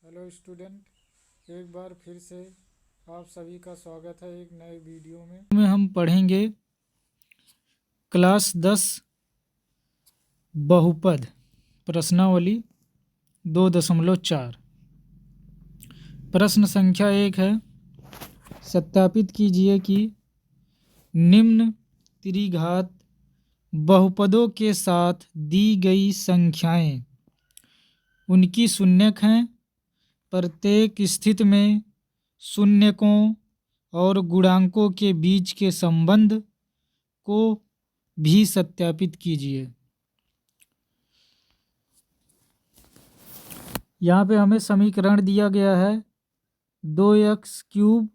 Hello student, एक बार फिर से आप सभी का स्वागत है एक नए वीडियो में हम पढ़ेंगे क्लास 10 बहुपद प्रश्नावली 2.4। प्रश्न संख्या 1 है, सत्यापित कीजिए कि निम्न त्रिघात बहुपदों के साथ दी गई संख्याएं उनकी शून्यक हैं। प्रत्येक स्थिति में शून्यकों और गुणांकों के बीच के संबंध को भी सत्यापित कीजिए। यहाँ पे हमें समीकरण दिया गया है 2x³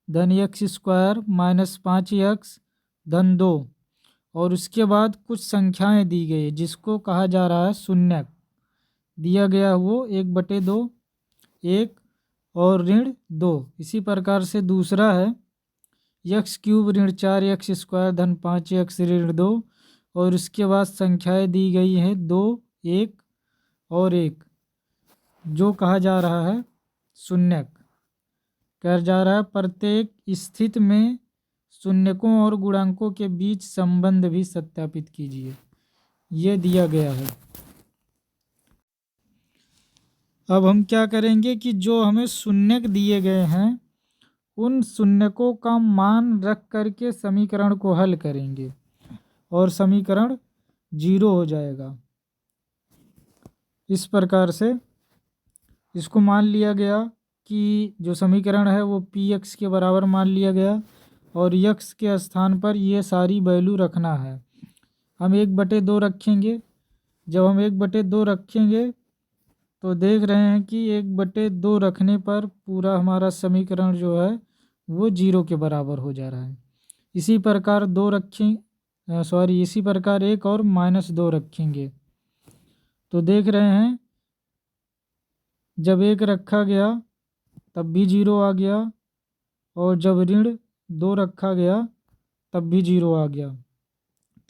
धन x² माइनस 5x धन 2, और उसके बाद कुछ संख्याएं दी गई जिसको कहा जा रहा है शून्यक। दिया गया वो 1/2 1 और ऋण 2। इसी प्रकार से दूसरा है x³ ऋण 4x² धन 5x ऋण 2, और उसके बाद संख्याएं दी गई हैं 2 1 और 1, जो कहा जा रहा है शून्यक। कहा जा रहा है प्रत्येक स्थिति में शून्यकों और गुणांकों के बीच संबंध भी सत्यापित कीजिए। ये दिया गया है। अब हम क्या करेंगे कि जो हमें शून्यक दिए गए हैं उन शून्यकों का मान रख करके समीकरण को हल करेंगे और समीकरण 0 हो जाएगा। इस प्रकार से इसको मान लिया गया कि जो समीकरण है वो px के बराबर मान लिया गया और x के स्थान पर ये सारी वैल्यू रखना है। हम 1/2 रखेंगे। जब हम 1/2 रखेंगे तो देख रहे हैं कि 1/2 रखने पर पूरा हमारा समीकरण जो है वो 0 के बराबर हो जा रहा है। इसी प्रकार 2 रखें इसी प्रकार 1 और -2 रखेंगे तो देख रहे हैं जब 1 रखा गया तब भी 0 आ गया, और जब ऋण 2 रखा गया तब भी 0 आ गया।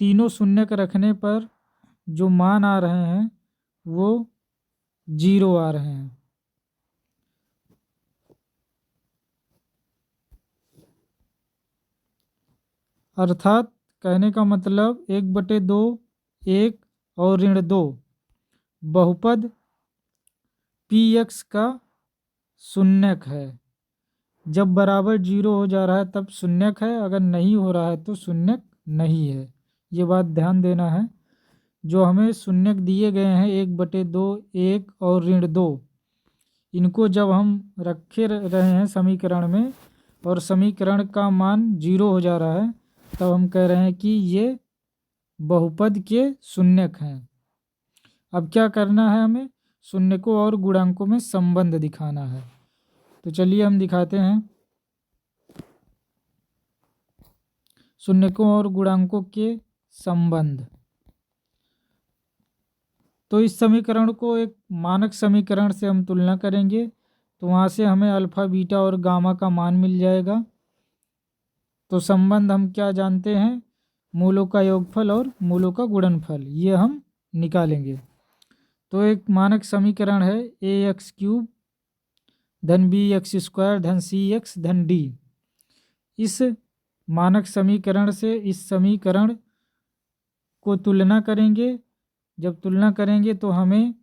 तीनों शून्यक रखने पर जो मान आ रहे हैं वो 0 आ रहे हैं। अर्थात कहने का मतलब 1/2 1 और ऋण 2 बहुपद px का शून्यक है। जब बराबर 0 हो जा रहा है तब शून्यक है, अगर नहीं हो रहा है तो शून्यक नहीं है। ये बात ध्यान देना है। जो हमें शून्यक दिए गए हैं 1/2 1 और ऋण 2, इनको जब हम रखे रहे हैं समीकरण में और समीकरण का मान 0 हो जा रहा है तब हम कह रहे हैं कि ये बहुपद के शून्यक हैं। अब क्या करना है, हमें शून्यकों और गुणांकों में संबंध दिखाना है। तो चलिए हम दिखाते हैं। शून्यकों और गुणांकों के संबंध। तो इस समीकरण को एक मानक समीकरण से हम तुलना करेंगे तो वहाँ से हमें अल्फ़ा बीटा और गामा का मान मिल जाएगा। तो संबंध हम क्या जानते हैं, मूलों का योगफल और मूलों का गुणनफल, ये हम निकालेंगे। तो एक मानक समीकरण है ax³ धन bx² धन cx धन d। इस मानक समीकरण से इस समीकरण को तुलना करेंगे। जब तुलना करेंगे तो हमें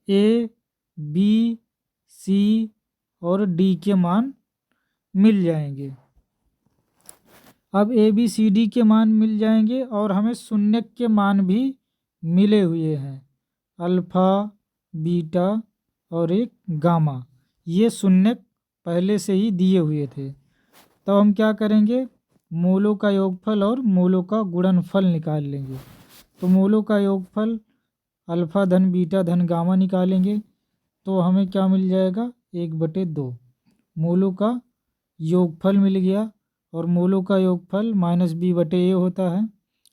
a, b, c और d के मान मिल जाएंगे। अब a, b, c, d के मान मिल जाएंगे और हमें शून्यक के मान भी मिले हुए हैं, अल्फ़ा बीटा और एक गामा। ये शून्यक पहले से ही दिए हुए थे। तो हम क्या करेंगे, मूलों का योगफल और मूलों का गुणनफल निकाल लेंगे। तो मूलों का योगफल अल्फ़ा धन बीटा धन गामा निकालेंगे तो हमें क्या मिल जाएगा 1/2। मूलों का योगफल मिल गया और मूलों का योगफल -b/a होता है,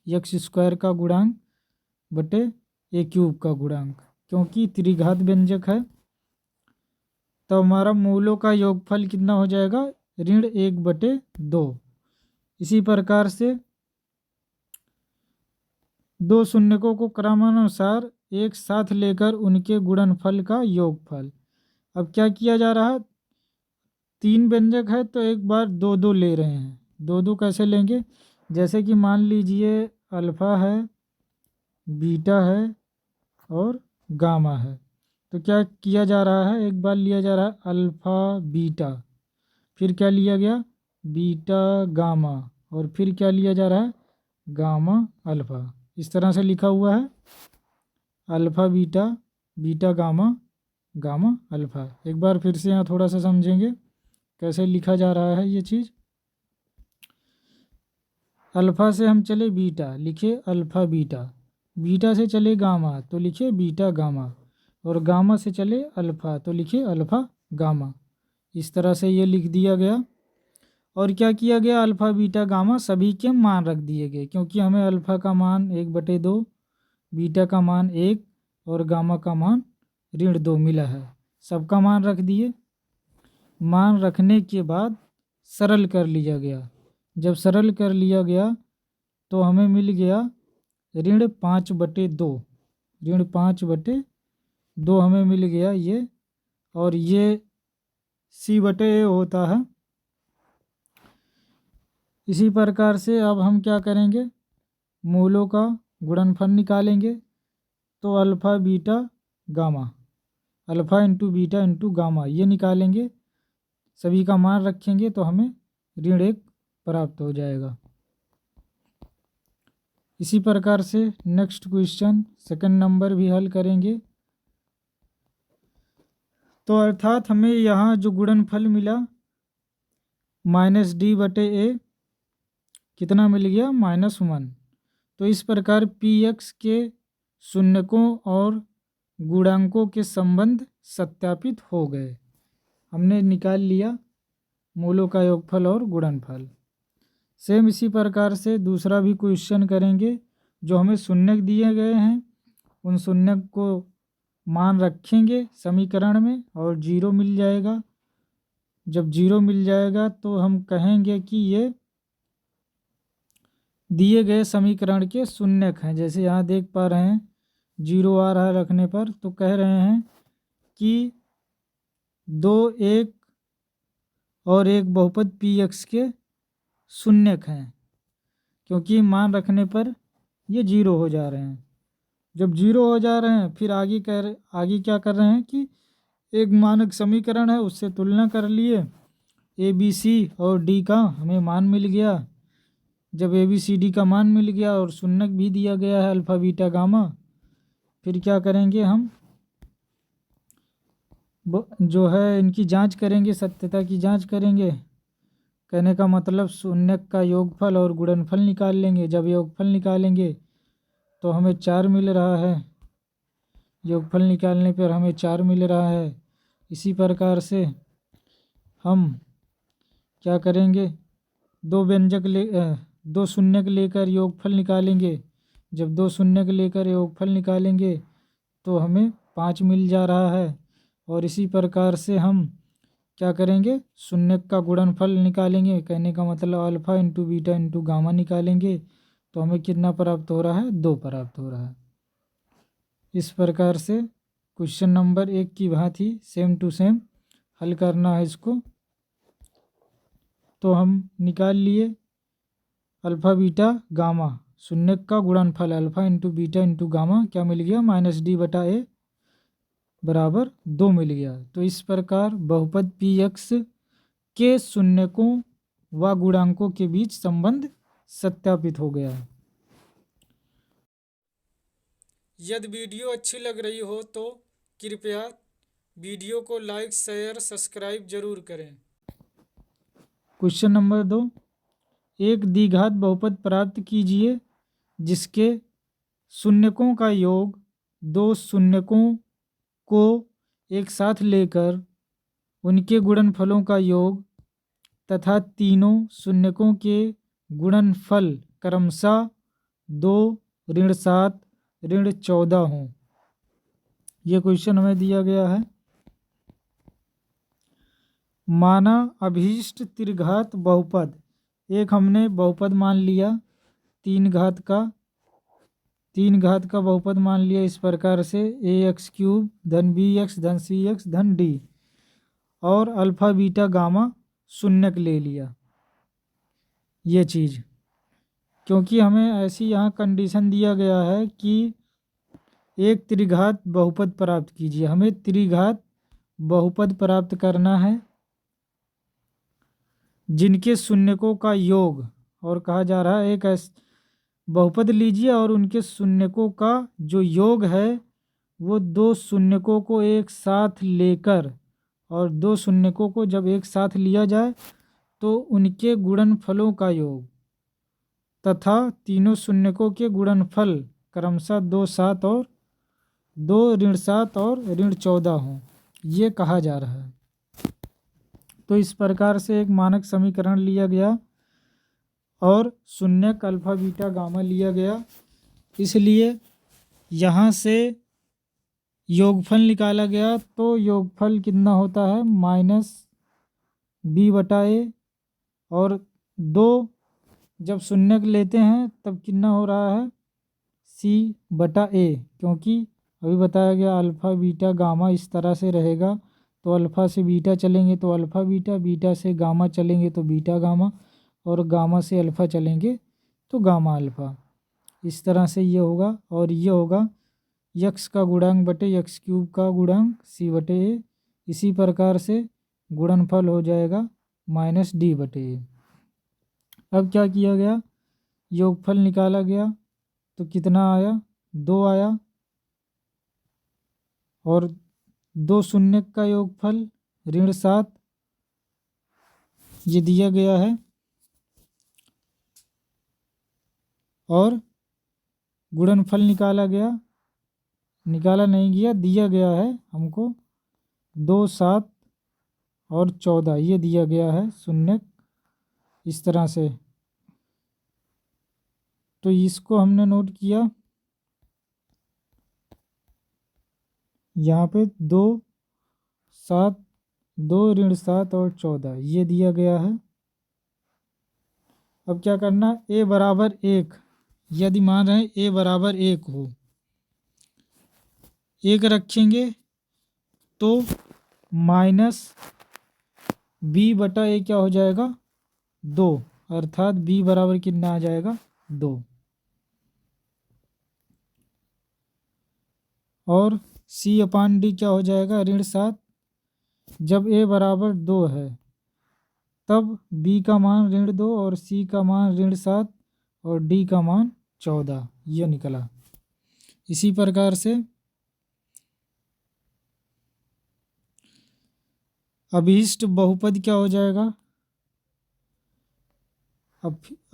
x² का गुणांक बटे a³ का गुणांक, क्योंकि त्रिघात व्यंजक है। तो हमारा मूलों का योगफल कितना हो जाएगा, ऋण 1/2। इसी प्रकार से दो शून्यकों को क्रमानुसार एक साथ लेकर उनके गुणनफल का योगफल, अब क्या किया जा रहा है, 3 व्यंजक है तो एक बार 2 2 ले रहे हैं। 2 2 कैसे लेंगे, जैसे कि मान लीजिए अल्फ़ा है, बीटा है और गामा है, तो क्या किया जा रहा है, एक बार लिया जा रहा है अल्फ़ा बीटा, फिर क्या लिया गया बीटा गामा, और फिर क्या लिया जा रहा है गामा अल्फ़ा। इस तरह से लिखा हुआ है alpha beta, beta gamma, gamma alpha. एक बार फिर से यहाँ थोड़ा सा समझेंगे कैसे लिखा जा रहा है ये चीज़। अल्फ़ा से हम चले बीटा, लिखे अल्फ़ा बीटा, बीटा से चले गामा तो लिखे बीटा गामा, और गामा से चले अल्फ़ा तो लिखे अल्फ़ा गामा। इस तरह से ये लिख दिया गया। और क्या किया गया, अल्फ़ा बीटा गामा सभी के मान रख दिए गए, क्योंकि हमें अल्फ़ा का मान 1/2, बीटा का मान 1 और गामा का मान -2 मिला है। सबका मान रख दिए। मान रखने के बाद सरल कर लिया गया। जब सरल कर लिया गया तो हमें मिल गया -5/2, -5/2 हमें मिल गया ये, और ये c/a होता है। इसी प्रकार से अब हम क्या करेंगे, मूलों का गुणनफल निकालेंगे। तो alpha beta gamma, alpha into beta into gamma ये निकालेंगे, सभी का मान रखेंगे तो हमें -1 प्राप्त हो जाएगा। इसी प्रकार से नेक्स्ट क्वेश्चन सेकंड नंबर भी हल करेंगे। तो अर्थात हमें यहाँ जो गुणनफल मिला -d/a कितना मिल गया -1। तो इस प्रकार px के शून्यकों और गुणांकों के संबंध सत्यापित हो गए। हमने निकाल लिया मूलों का योगफल और गुणनफल। सेम इसी प्रकार से दूसरा भी क्वेश्चन करेंगे। जो हमें शून्यक दिए गए हैं उन शून्यक को मान रखेंगे समीकरण में और 0 मिल जाएगा। जब 0 मिल जाएगा तो हम कहेंगे कि ये दिए गए समीकरण के शून्यक हैं। जैसे यहाँ देख पा रहे हैं 0 आ रहा है रखने पर, तो कह रहे हैं कि 2 एक और एक बहुपद px के शून्यक हैं, क्योंकि मान रखने पर ये 0 हो जा रहे हैं। जब 0 हो जा रहे हैं फिर आगे क्या कर रहे हैं कि एक मानक समीकरण है उससे तुलना कर लिए, ए बी सी और डी का हमें मान मिल गया। जब ए बी सी डी का मान मिल गया और शून्यक भी दिया गया है अल्फ़ा बीटा गामा, फिर क्या करेंगे हम जो है इनकी जांच करेंगे, सत्यता की जांच करेंगे। कहने का मतलब शून्यक का योगफल और गुणनफल निकाल लेंगे। जब योगफल निकालेंगे तो हमें 4 मिल रहा है, योगफल निकालने पर हमें 4 मिल रहा है। इसी प्रकार से हम क्या करेंगे, 2 शून्यक लेकर योगफल निकालेंगे। जब 2 शून्यक लेकर योगफल निकालेंगे तो हमें 5 मिल जा रहा है। और इसी प्रकार से हम क्या करेंगे, शून्यक का गुणनफल निकालेंगे। कहने का मतलब alpha into beta into gamma निकालेंगे तो हमें कितना प्राप्त हो रहा है, 2 प्राप्त हो रहा है। इस प्रकार से क्वेश्चन नंबर 1 की भांति सेम टू सेम हल करना है इसको। तो हम निकाल लिए अल्फ़ा बीटा गामा, शून्यक का गुणनफल alpha into beta into gamma क्या मिल गया -d/a बराबर 2 मिल गया। तो इस प्रकार बहुपद px के शून्यकों व गुणांकों के बीच संबंध सत्यापित हो गया है। यदि वीडियो अच्छी लग रही हो तो कृपया वीडियो को लाइक शेयर सब्सक्राइब जरूर करें। क्वेश्चन नंबर 2, एक द्विघात बहुपद प्राप्त कीजिए जिसके शून्यकों का योग 2 शून्यकों को एक साथ लेकर उनके गुणनफलों का योग तथा तीनों शून्यकों के गुणनफल क्रमशः 2, -7, -14 हों। ये क्वेश्चन हमें दिया गया है। माना अभीष्ट त्रिघात बहुपद, एक हमने बहुपद मान लिया 3 घात का बहुपद मान लिया इस प्रकार से ax³ धन bx धन cx धन d। और अल्फ़ा बीटा गामा शून्यक ले लिया ये चीज़, क्योंकि हमें ऐसी यहाँ कंडीशन दिया गया है कि एक त्रिघात बहुपद प्राप्त कीजिए। हमें त्रिघात बहुपद प्राप्त करना है जिनके शून्यकों का योग, और कहा जा रहा है एक बहुपद लीजिए और उनके शून्यकों का जो योग है वो दो शून्यकों को एक साथ लेकर, और दो शून्यकों को जब एक साथ लिया जाए तो उनके गुणनफलों का योग तथा तीनों शून्यकों के गुणनफल क्रमशः 2 7 और 2 ऋण 7 और ऋण 14 हों, ये कहा जा रहा है। तो इस प्रकार से एक मानक समीकरण लिया गया और शून्यक अल्फ़ा बीटा गामा लिया गया, इसलिए यहाँ से योगफल निकाला गया। तो योगफल कितना होता है -b/a, और 2 जब शून्यक लेते हैं तब कितना हो रहा है c/a, क्योंकि अभी बताया गया अल्फ़ा बीटा गामा इस तरह से रहेगा। तो अल्फ़ा से बीटा चलेंगे तो अल्फ़ा बीटा, बीटा से गामा चलेंगे तो बीटा गामा, और गामा से अल्फ़ा चलेंगे तो गामा अल्फ़ा। इस तरह से ये होगा, और ये होगा यक्स का गुणांक बटे यक्स क्यूब का गुणांक c/a। इसी प्रकार से गुणनफल हो जाएगा -d/a। अब क्या किया गया, योगफल निकाला गया तो कितना आया 2 आया, और 2 शून्यक का योगफल ऋण 7 ये दिया गया है, और गुणनफल निकाला नहीं गया, दिया गया है हमको 2 7 और 14 ये दिया गया है शून्यक इस तरह से। तो इसको हमने नोट किया, यहाँ पे 2 7 2 ऋण 7 और 14 ये दिया गया है। अब क्या करना, a बराबर 1 यदि मान रहे हैं a बराबर 1 हो, 1 रखेंगे तो -b/a क्या हो जाएगा 2, अर्थात b बराबर कितना आ जाएगा 2, और c/d क्या हो जाएगा ऋण 7। जब a बराबर 2 है तब b का मान ऋण 2 और c का मान ऋण 7 और d का मान 14 ये निकला। इसी प्रकार से अभीष्ट बहुपद क्या हो जाएगा,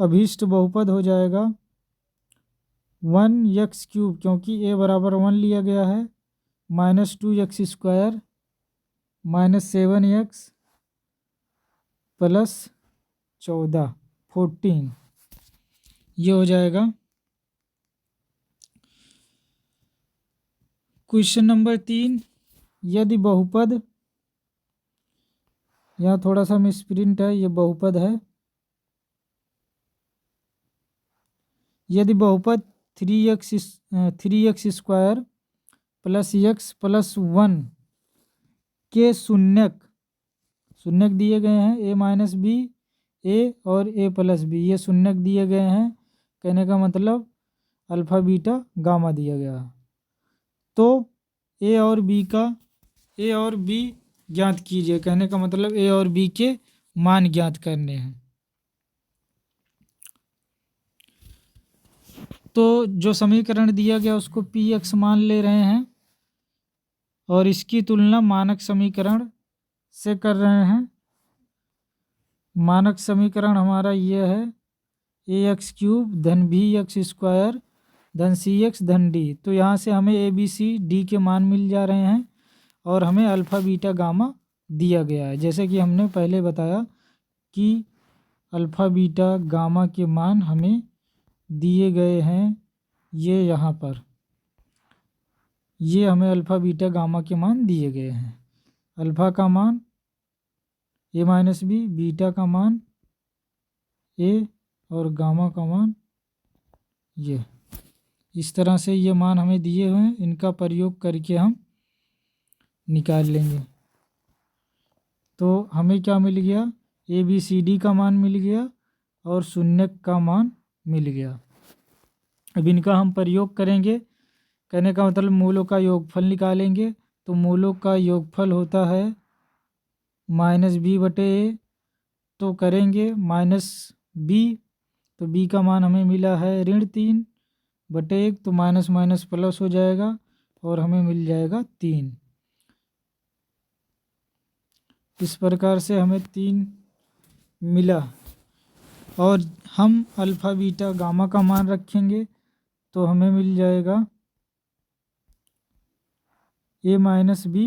अभीष्ट बहुपद हो जाएगा 1x3, क्योंकि a बराबर 1 लिया गया है, -2x² -7x + 14 14 ये हो जाएगा। क्वेश्चन नंबर 3, यदि बहुपद, यहाँ थोड़ा सा मिसप्रिंट है, ये बहुपद है। यदि बहुपद 3x² + x + 1 के शून्यक दिए गए हैं a - b a और a + b, ये शून्यक दिए गए हैं, कहने का मतलब अल्फ़ा बीटा गामा दिया गया। तो a और b ज्ञात कीजिए, कहने का मतलब a और b के मान ज्ञात करने हैं। तो जो समीकरण दिया गया उसको px मान ले रहे हैं और इसकी तुलना मानक समीकरण से कर रहे हैं। मानक समीकरण हमारा ये है ax³ धन bx² धन cx धन d। तो यहाँ से हमें a b c d के मान मिल जा रहे हैं और हमें अल्फ़ा बीटा गामा दिया गया है। जैसे कि हमने पहले बताया कि अल्फ़ा बीटा गामा के मान हमें दिए गए हैं, ये यहाँ पर ये हमें अल्फ़ा बीटा गामा के मान दिए गए हैं। अल्फ़ा का मान a - b, बीटा का मान a और गामा का मान ये। इस तरह से ये मान हमें दिए हुए हैं, इनका प्रयोग करके हम निकाल लेंगे। तो हमें क्या मिल गया, ए बी सी डी का मान मिल गया और शून्य का मान मिल गया। अब इनका हम प्रयोग करेंगे, कहने का मतलब मूलों का योगफल निकालेंगे। तो मूलों का योगफल होता है माइनस बी बटे ए, तो करेंगे माइनस बी, तो बी का मान हमें मिला है ऋण 3 बटे 1, तो माइनस माइनस प्लस हो जाएगा और हमें मिल जाएगा 3। इस प्रकार से हमें 3 मिला और हम अल्फ़ा बीटा गामा का मान रखेंगे तो हमें मिल जाएगा ए माइनस बी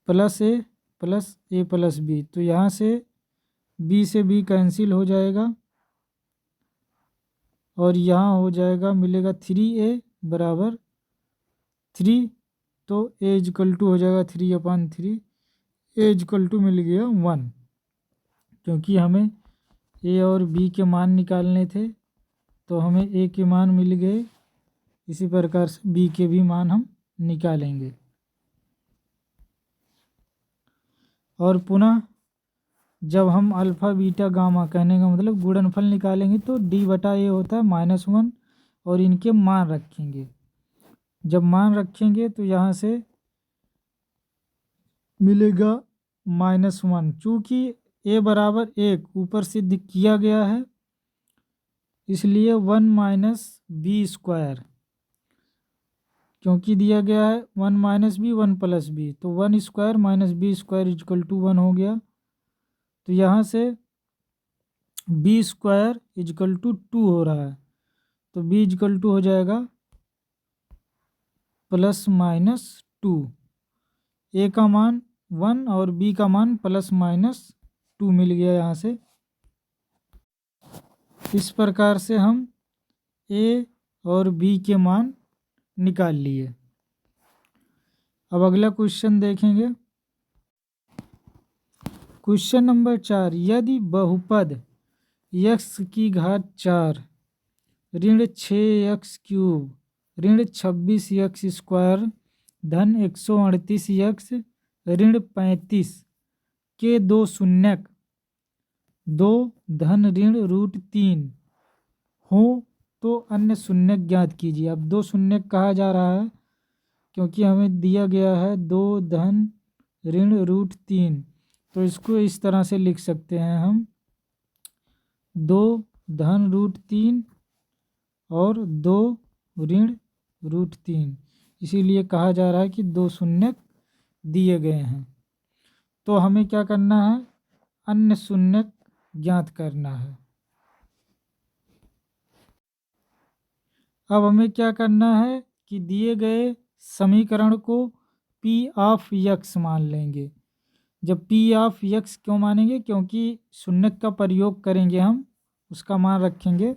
प्लस ए प्लस ए प्लस बी। तो यहाँ से बी से बी कैंसिल हो जाएगा और यहाँ हो जाएगा, मिलेगा 3a बराबर 3, तो ए इजकल टू हो जाएगा 3/3, ए इजकल टू मिल गया 1, क्योंकि हमें ए और बी के मान निकालने थे तो हमें ए के मान मिल गए। इसी प्रकार से बी के भी मान हम निकालेंगे। और पुनः जब हम अल्फ़ा बीटा गामा, कहने का मतलब गुणनफल निकालेंगे, तो डी बटा ए होता है -1 और इनके मान रखेंगे। जब मान रखेंगे तो यहाँ से मिलेगा -1, चूँकि ए बराबर 1 ऊपर सिद्ध किया गया है इसलिए 1 माइनस बी स्क्वायर, क्योंकि दिया गया है 1 माइनस बी 1 प्लस बी, तो 1 square minus B square equal to 1 हो गया। तो यहाँ से बी स्क्वायर इजकल टू 2 हो रहा है, तो बी इजकल टू हो जाएगा +-2, ए का मान 1 और बी का मान +-2 मिल गया यहाँ से। इस प्रकार से हम ए और बी के मान निकाल लिए। अब अगला क्वेश्चन देखेंगे। क्वेश्चन नंबर 4, यदि बहुपद x की घात 4 ऋण 6x³ ऋण 26x² धन 138x ऋण 35 के दो शून्यक 2 धन ऋण √3 हो तो अन्य शून्यक ज्ञात कीजिए। अब दो शून्यक कहा जा रहा है क्योंकि हमें दिया गया है 2 धन ऋण √3, तो इसको इस तरह से लिख सकते हैं हम 2 धन √3 और 2 ऋण √3, इसीलिए कहा जा रहा है कि दो शून्यक दिए गए हैं। तो हमें क्या करना है, अन्य शून्यक ज्ञात करना है। अब हमें क्या करना है कि दिए गए समीकरण को P ऑफ x मान लेंगे। जब P ऑफ x क्यों मानेंगे, क्योंकि शून्यक का प्रयोग करेंगे, हम उसका मान रखेंगे,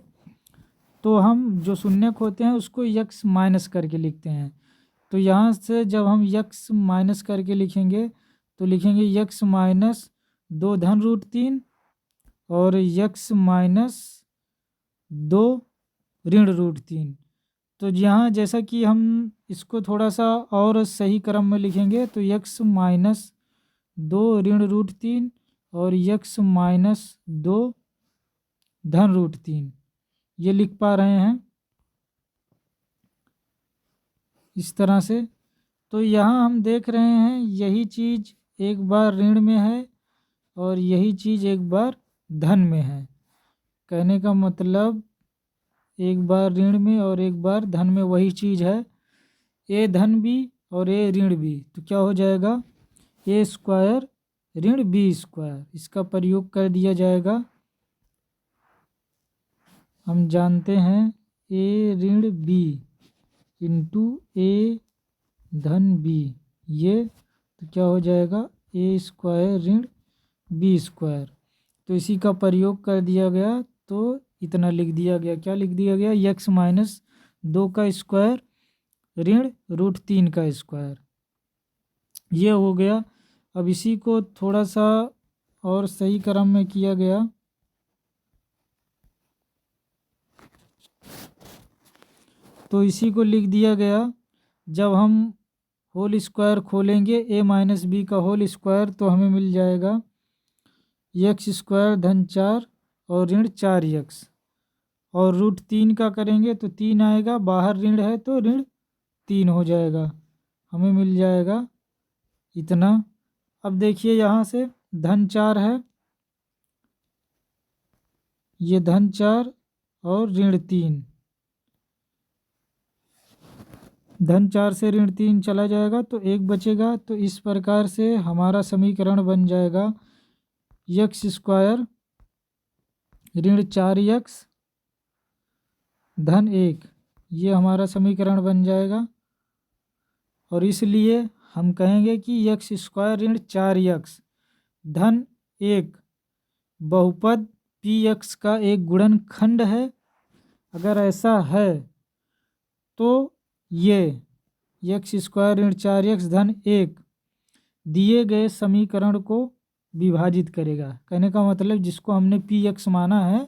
तो हम जो शून्यक होते हैं उसको x माइनस करके लिखते हैं। तो यहाँ से जब हम x माइनस करके लिखेंगे तो लिखेंगे x माइनस 2 धन √3 और x माइनस 2 ऋण √3। तो यहाँ जैसा कि हम इसको थोड़ा सा और सही क्रम में लिखेंगे तो x माइनस 2 ऋण √3 और x माइनस 2 धन √3, ये लिख पा रहे हैं इस तरह से। तो यहाँ हम देख रहे हैं यही चीज़ एक बार ऋण में है और यही चीज़ एक बार धन में है। कहने का मतलब एक बार ऋण में और एक बार धन में वही चीज़ है, ए धन भी और ए ऋण भी, तो क्या हो जाएगा ए स्क्वायर ऋण बी स्क्वायर, इसका प्रयोग कर दिया जाएगा। हम जानते हैं ए ऋण बी इंटू ए धन बी, ये तो क्या हो जाएगा ए स्क्वायर ऋण बी स्क्वायर, तो इसी का प्रयोग कर दिया गया, तो इतना लिख दिया गया। क्या लिख दिया गया, x माइनस 2 का स्क्वायर ऋण √3 का स्क्वायर, ये हो गया। अब इसी को थोड़ा सा और सही क्रम में किया गया, तो इसी को लिख दिया गया। जब हम होल स्क्वायर खोलेंगे a माइनस बी का होल स्क्वायर, तो हमें मिल जाएगा एक्स स्क्वायर धन 4 और ऋण 4x। और रूट 3 का करेंगे तो 3 आएगा, बाहर ऋण है तो ऋण 3 हो जाएगा, हमें मिल जाएगा इतना। अब देखिए यहाँ से धन 4 है, ये धन 4 और ऋण 3, धन 4 से ऋण 3 चला जाएगा तो 1 बचेगा। तो इस प्रकार से हमारा समीकरण बन जाएगा एक्स स्क्वायर ऋण 4x धन 1, ये हमारा समीकरण बन जाएगा। और इसलिए हम कहेंगे कि एक्स स्क्वायर ऋण 4x धन 1 बहुपद px का एक गुणनखंड है। अगर ऐसा है तो ये एक्स स्क्वायर ऋण 4x धन 1 दिए गए समीकरण को विभाजित करेगा। कहने का मतलब जिसको हमने px माना है,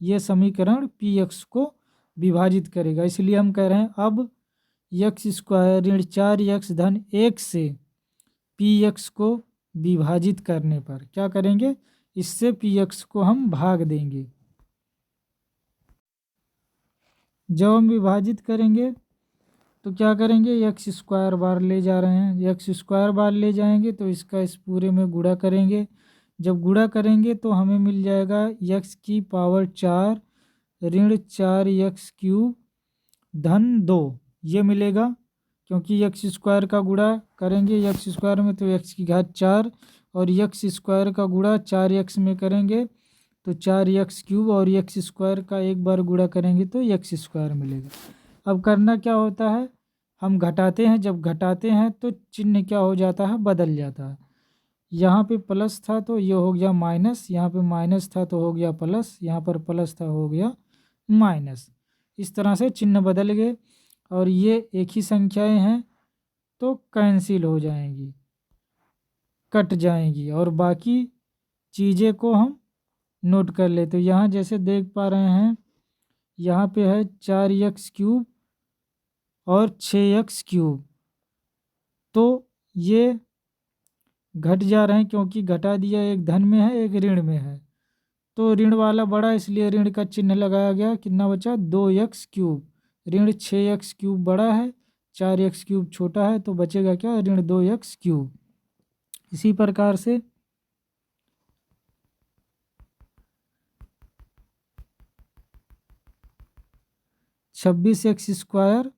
ये समीकरण px को विभाजित करेगा। इसलिए हम कह रहे हैं अब एक्स स्क्वायर ऋण 4x धन 1 से px को विभाजित करने पर क्या करेंगे, इससे px को हम भाग देंगे। जब हम विभाजित करेंगे तो क्या करेंगे, एक्स स्क्वायर बार ले जा रहे हैं, एक्स स्क्वायर बार ले जाएंगे तो इसका इस पूरे में गुणा करेंगे। जब गुणा करेंगे तो हमें मिल जाएगा x की पावर 4 ऋण 4x क्यूब धन 2, ये मिलेगा क्योंकि एक्स स्क्वायर का गुणा करेंगे एक्स स्क्वायर में तो x की घात 4 और एक्स स्क्वायर का गुणा 4x में करेंगे तो 4x क्यूब और एक्स स्क्वायर का एक बार गुणा करेंगे तो एक्स स्क्वायर मिलेगा। अब करना क्या होता है, हम घटाते हैं, जब घटाते हैं तो चिन्ह क्या हो जाता है, बदल जाता है। यहाँ पे प्लस था तो ये हो गया माइनस, यहाँ पे माइनस था तो हो गया प्लस, यहाँ पर प्लस था हो गया माइनस। इस तरह से चिन्ह बदल गए और ये एक ही संख्याएं हैं तो कैंसिल हो जाएंगी, कट जाएंगी। और बाकी चीज़ें को हम नोट कर ले। तो यहाँ जैसे देख पा रहे हैं, यहाँ पे है 4x क्यूब और 6x क्यूब, तो ये घट जा रहे हैं क्योंकि घटा दिया, एक धन में है एक ऋण में है, तो ऋण वाला बड़ा इसलिए ऋण का चिन्ह लगाया गया। कितना बचा, 2x क्यूब, ऋण 6x क्यूब बड़ा है, 4x क्यूब छोटा है, तो बचेगा क्या, ऋण 2x क्यूब। इसी प्रकार से छब्बीस एक्स स्क्वायर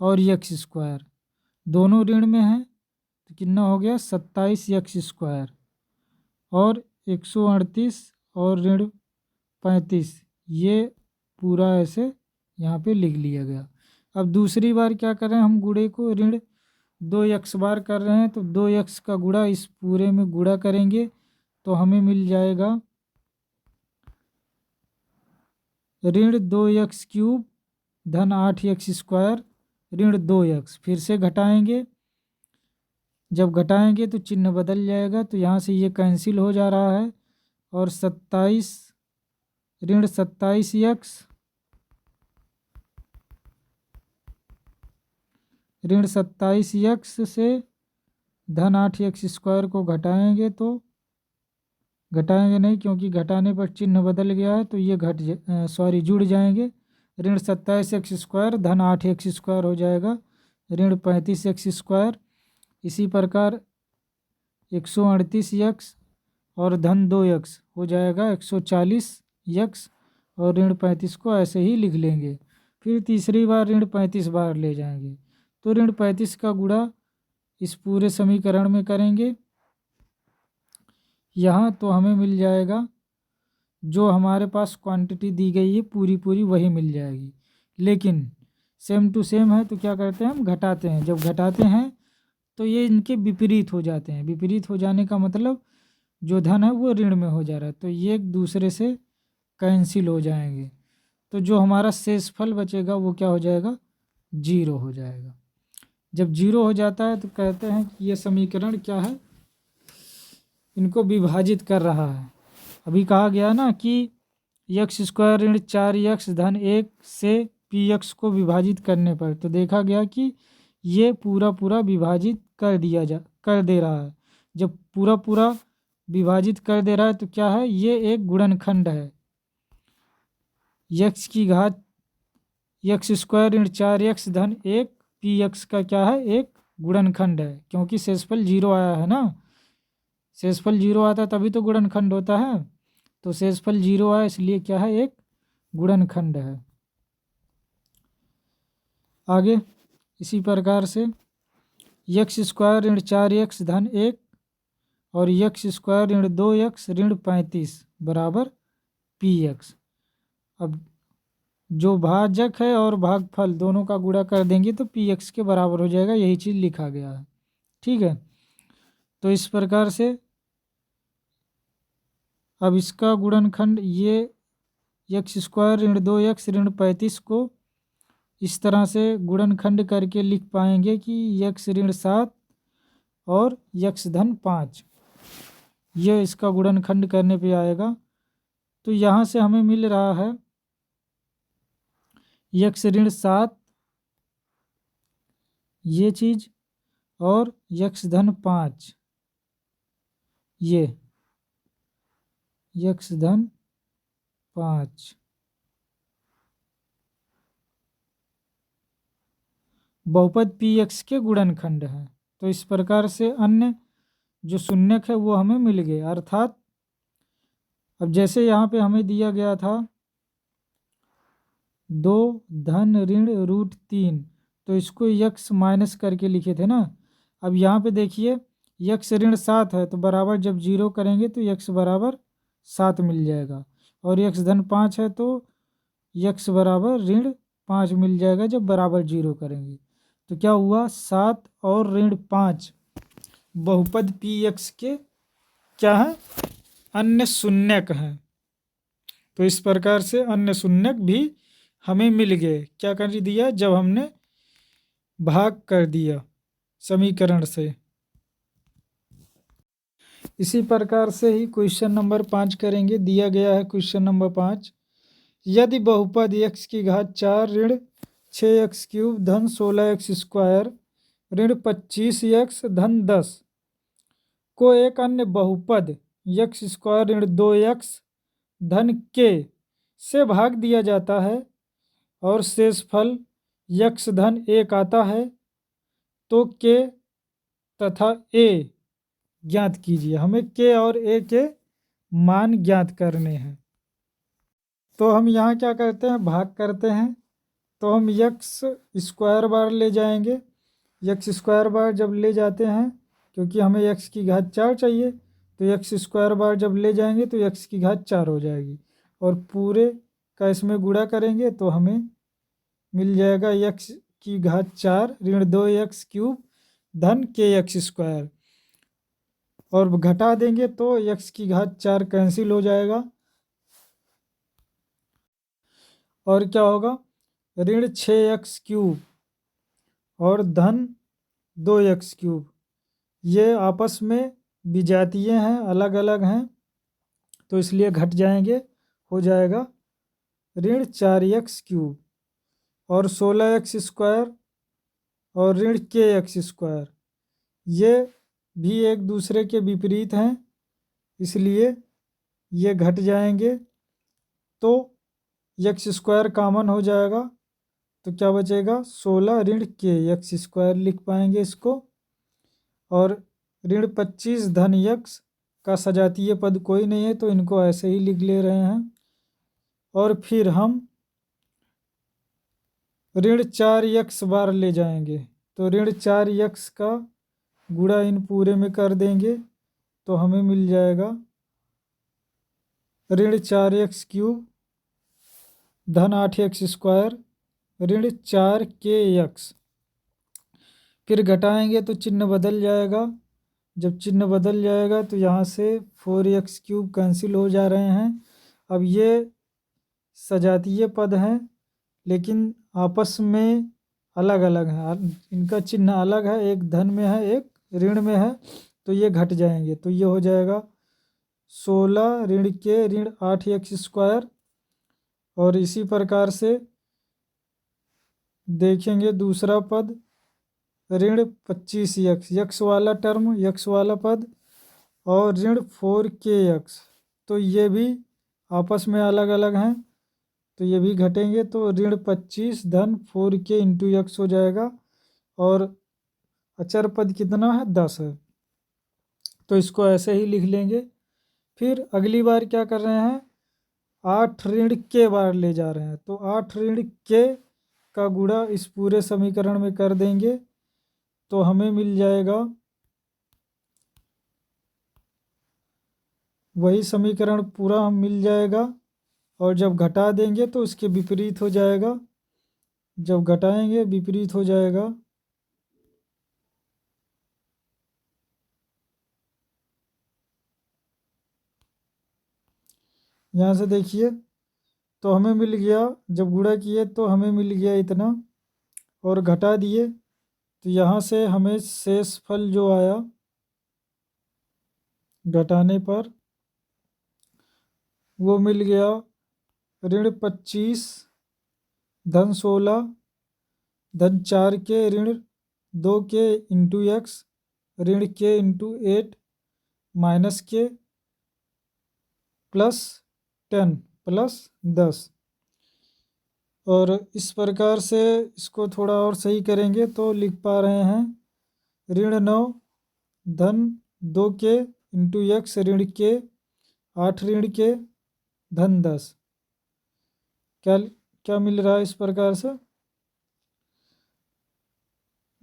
और एक्स स्क्वायर दोनों ऋण में है तो कितना हो गया 27 एक्स स्क्वायर और 138 और ऋण 35, ये पूरा ऐसे यहाँ पे लिख लिया गया। अब दूसरी बार क्या कर रहे हैं, हम गुणे को ऋण 2x बार कर रहे हैं तो 2x का गुणा इस पूरे में गुणा करेंगे तो हमें मिल जाएगा ऋण 2x क्यूब धन 8x स्क्वायर ऋण 2x। फिर से घटाएंगे, जब घटाएंगे तो चिन्ह बदल जाएगा तो यहाँ से ये कैंसिल हो जा रहा है और 27 ऋण 27x ऋण 27x से धन 8x स्क्वायर को घटाएंगे तो घटाएंगे नहीं क्योंकि घटाने पर चिन्ह बदल गया है तो ये जुड़ जाएंगे। ऋण 27x स्क्वायर धन 8x स्क्वायर हो जाएगा ऋण 35x स्क्वायर। इसी प्रकार 138x और धन 2x हो जाएगा 140x और ऋण 35 को ऐसे ही लिख लेंगे। फिर तीसरी बार ऋण 35 बार ले जाएंगे तो ऋण 35 का गुणा इस पूरे समीकरण में करेंगे यहाँ, तो हमें मिल जाएगा जो हमारे पास क्वांटिटी दी गई है पूरी पूरी वही मिल जाएगी। लेकिन सेम टू सेम है तो क्या करते हैं, हम घटाते हैं। जब घटाते हैं तो ये इनके विपरीत हो जाते हैं। विपरीत हो जाने का मतलब जो धन है वो ऋण में हो जा रहा है तो ये एक दूसरे से कैंसिल हो जाएंगे। तो जो हमारा शेषफल बचेगा वो क्या हो जाएगा, 0 हो जाएगा। जब 0 हो जाता है तो कहते हैं कि ये समीकरण क्या है, इनको विभाजित कर रहा है। अभी कहा गया ना कि एक्स स्क्वायर ऋण 4x धन 1 से px को विभाजित करने पर, तो देखा गया कि ये पूरा पूरा विभाजित कर दे रहा है। जब पूरा पूरा विभाजित कर दे रहा है तो क्या है, ये एक गुणनखंड है। यक्स की घात एक्स स्क्वायर ऋण 4x धन 1 पी एक्स का क्या है, एक गुणनखंड है, क्योंकि शेषफल 0 आया है ना। शेषफल 0 आता है तभी तो गुणनखंड होता है। तो शेषफल 0 आया इसलिए क्या है, एक गुणनखंड है। आगे इसी प्रकार से एक्स स्क्वायर ऋण 4x धन 1 और एक्स स्क्वायर ऋण 2x ऋण 35 बराबर पी एक्स। अब जो भाजक है और भागफल दोनों का गुणा कर देंगे तो पी एक्स के बराबर हो जाएगा, यही चीज़ लिखा गया है। ठीक है, तो इस प्रकार से अब इसका गुणनखंड ये एक्स स्क्वायर ऋण 2x ऋण 35 को इस तरह से गुणनखंड करके लिख पाएंगे कि x ऋण 7 और x धन 5, ये इसका गुणनखंड करने पे आएगा। तो यहाँ से हमें मिल रहा है x ऋण 7 ये चीज़ और x धन 5 ये x धन 5 बहुपद पी एक्स के गुणनखंड है। तो इस प्रकार से अन्य जो शून्यक है वो हमें मिल गए। अर्थात अब जैसे यहाँ पे हमें दिया गया था 2 धन ऋण रूट 3, तो इसको यक्स माइनस करके लिखे थे ना। अब यहाँ पे देखिए यक्स ऋण 7 है तो बराबर जब 0 करेंगे तो यक्स बराबर 7 मिल जाएगा, और यक्स धन 5 है तो यक्स बराबर ऋण 5 मिल जाएगा जब बराबर 0 करेंगे। तो क्या हुआ, 7 और ऋण 5 बहुपद पी एक्स के क्या है, अन्य शून्यक हैं। तो इस प्रकार से अन्य शून्यक भी हमें मिल गए। क्या कर दिया, जब हमने भाग कर दिया समीकरण से। इसी प्रकार से ही क्वेश्चन नंबर 5 करेंगे। दिया गया है क्वेश्चन नंबर 5, यदि बहुपद x की घात 4 ऋण 6x क्यूब धन 16x स्क्वायर ऋण 25x धन 10 को एक अन्य बहुपद x स्क्वायर ऋण 2x धन k से भाग दिया जाता है और शेषफल x धन 1 आता है, तो k तथा a ज्ञात कीजिए। हमें k और a के मान ज्ञात करने हैं। तो हम यहाँ क्या करते हैं, भाग करते हैं। तो हम एक्स स्क्वायर बार ले जाएंगे। एक्स स्क्वायर बार जब ले जाते हैं, क्योंकि हमें एक्स की घात 4 चाहिए, तो एक्स स्क्वायर बार जब ले जाएंगे तो एक्स की घात 4 हो जाएगी, और पूरे का इसमें गुणा करेंगे तो हमें मिल जाएगा एक्स की घात 4 ऋण 2x क्यूब धन के एक्स स्क्वायर, और घटा देंगे तो एक्स की घात 4 कैंसिल हो जाएगा, और क्या होगा, ऋण 6x क्यूब और धन 2x क्यूब, ये आपस में विजातीय हैं, अलग अलग हैं, तो इसलिए घट जाएंगे, हो जाएगा ऋण 4x क्यूब, और 16x स्क्वायर और ऋण के एक्स स्क्वायर, ये भी एक दूसरे के विपरीत हैं, इसलिए ये घट जाएंगे। तो एक्स स्क्वायर कॉमन हो जाएगा, तो क्या बचेगा, 16 ऋण के एक्स स्क्वायर लिख पाएंगे इसको, और ऋण 25 धन यक्स का सजातीय पद कोई नहीं है तो इनको ऐसे ही लिख ले रहे हैं। और फिर हम ऋण 4x बार ले जाएंगे, तो ऋण 4x का गुणा इन पूरे में कर देंगे तो हमें मिल जाएगा ऋण 4x क्यूब धन 8x स्क्वायर ऋण 4 के एक्स। फिर घटाएंगे तो चिन्ह बदल जाएगा, जब चिन्ह बदल जाएगा तो यहाँ से 4x क्यूब कैंसिल हो जा रहे हैं। अब ये सजातीय पद हैं लेकिन आपस में अलग अलग हैं, इनका चिन्ह अलग है, एक धन में है एक ऋण में है, तो ये घट जाएंगे, तो ये हो जाएगा 16 ऋण के ऋण 8x स्क्वायर। और इसी प्रकार से देखेंगे दूसरा पद, ऋण 25x, यक्स वाला टर्म, यक्स वाला पद, और ऋण 4kx, तो ये भी आपस में अलग अलग हैं, तो ये भी घटेंगे, तो ऋण 25 धन 4k इंटू यक्स हो जाएगा, और अचर पद कितना है, 10 है, तो इसको ऐसे ही लिख लेंगे। फिर अगली बार क्या कर रहे हैं, 8 ऋण के बार ले जा रहे हैं, तो 8 ऋण के का गुणा इस पूरे समीकरण में कर देंगे, तो हमें मिल जाएगा वही समीकरण पूरा हम मिल जाएगा, और जब घटा देंगे तो इसके विपरीत हो जाएगा, जब घटाएंगे विपरीत हो जाएगा। यहाँ से देखिए, तो हमें मिल गया, जब गुणा किए तो हमें मिल गया इतना, और घटा दिए तो यहाँ से हमें शेष फल जो आया घटाने पर वो मिल गया ऋण 25 धन 16 धन 4 के ऋण 2 के इंटू एक्स ऋण के इंटू 8 माइनस के प्लस 10 प्लस 10। और इस प्रकार से इसको थोड़ा और सही करेंगे तो लिख पा रहे हैं ऋण 9 धन 2 के इंटू एक्स ऋण के 8 ऋण के धन 10। क्या क्या मिल रहा है इस प्रकार से,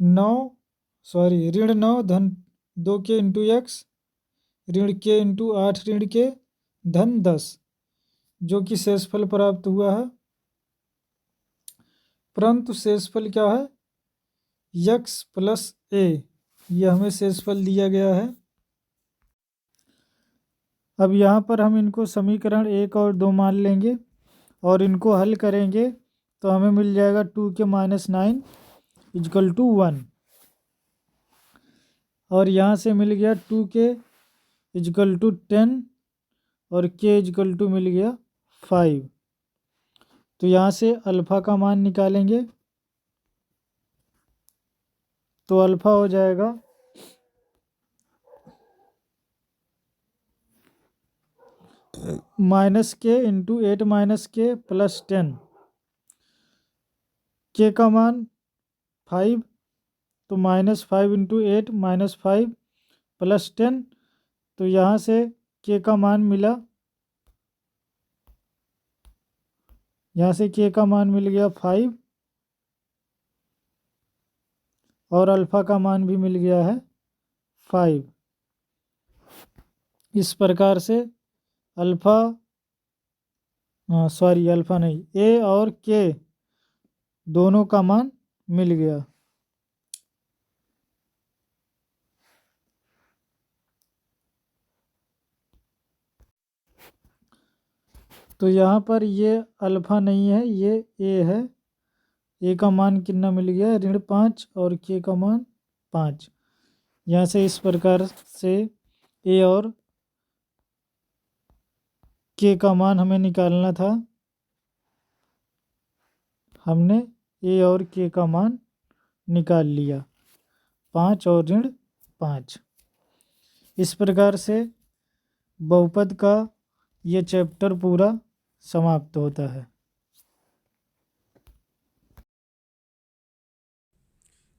9 ऋण 9 धन 2 के इंटू एक्स ऋण के इंटू 8 ऋण के धन 10, जो कि शेषफल प्राप्त हुआ है, परंतु शेषफल क्या है, यक्स प्लस ए, यह हमें शेषफल दिया गया है। अब यहाँ पर हम इनको समीकरण 1 और 2 मान लेंगे और इनको हल करेंगे तो हमें मिल जाएगा 2 के माइनस 9 इजकल टू 1, और यहाँ से मिल गया 2 के इजकल टू 10 और के इजकल टू मिल गया 5। तो यहाँ से अल्फ़ा का मान निकालेंगे, तो अल्फ़ा हो जाएगा माइनस के इंटू 8 माइनस के प्लस 10, के का मान 5, तो -5 इंटू 8 -5 प्लस 10, तो यहाँ से के का मान मिला, यहाँ से के का मान मिल गया 5 और अल्फ़ा का मान भी मिल गया है 5। इस प्रकार से अल्फ़ा अल्फ़ा नहीं, ए और के दोनों का मान मिल गया। तो यहाँ पर ये अल्फ़ा नहीं है, ये ए है, ए का मान कितना मिल गया, ऋण 5 और के का मान 5। यहाँ से इस प्रकार से ए और के का मान हमें निकालना था, हमने ए और के का मान निकाल लिया, 5 और ऋण 5। इस प्रकार से बहुपद का ये चैप्टर पूरा समाप्त होता है।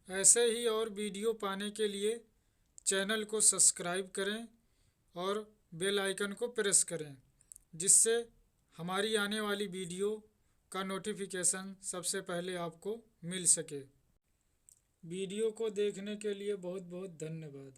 ऐसे ही और वीडियो पाने के लिए चैनल को सब्सक्राइब करें और बेल आइकन को प्रेस करें, जिससे हमारी आने वाली वीडियो का नोटिफिकेशन सबसे पहले आपको मिल सके। वीडियो को देखने के लिए बहुत बहुत धन्यवाद।